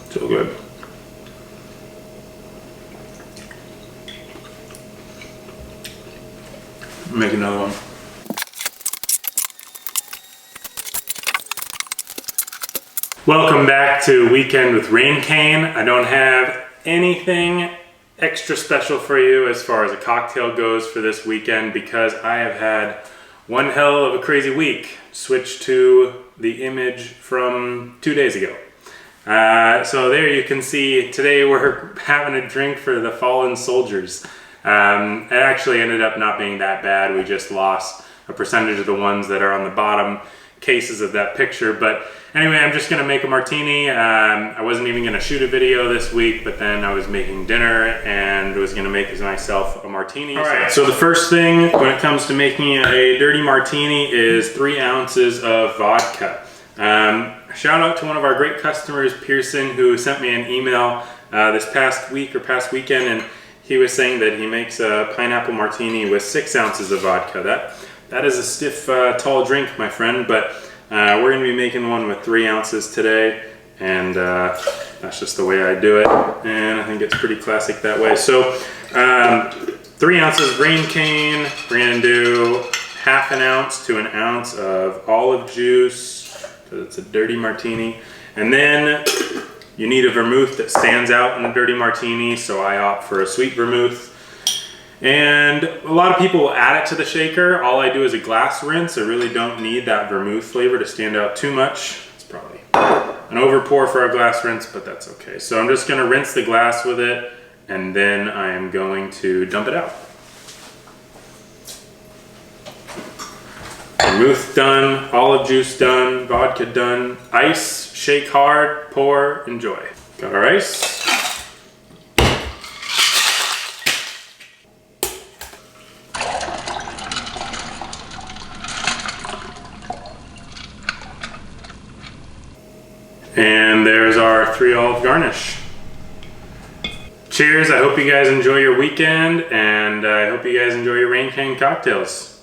So good. Make another one. Welcome back to Weekend with Reigncane. I don't have anything extra special for you as far as a cocktail goes for this weekend because I have had one hell of a crazy week. Switched to the image from 2 days ago. So there you can see today we're having a drink for the fallen soldiers. It actually ended up not being that bad. We just lost a percentage of the ones that are on the bottom cases of that picture. But anyway, I'm just gonna make a martini. I wasn't even gonna shoot a video this week, but then I was making dinner and was gonna make myself a martini. All right, so the first thing when it comes to making a dirty martini is 3 ounces of vodka. Shout out to one of our great customers, Pearson, who sent me an email this past week or past weekend, and he was saying that he makes a pineapple martini with 6 ounces of vodka. That is a stiff, tall drink, my friend, but we're gonna be making one with 3 ounces today, and that's just the way I do it, and I think it's pretty classic that way. So 3 ounces Reigncane. We're gonna do ½ ounce to 1 ounce of olive juice, because it's a dirty martini, and then you need a vermouth that stands out in a dirty martini, so I opt for a sweet vermouth. And a lot of people will add it to the shaker. All I do is a glass rinse. I really don't need that vermouth flavor to stand out too much. It's probably an over pour for a glass rinse, but that's okay. So I'm just gonna rinse the glass with it, and then I am going to dump it out. Vermouth done, olive juice done, vodka done, ice, shake hard, pour, enjoy. Got our ice. And there's our 3 olive garnish. Cheers, I hope you guys enjoy your weekend, and I hope you guys enjoy your Reigncane cocktails.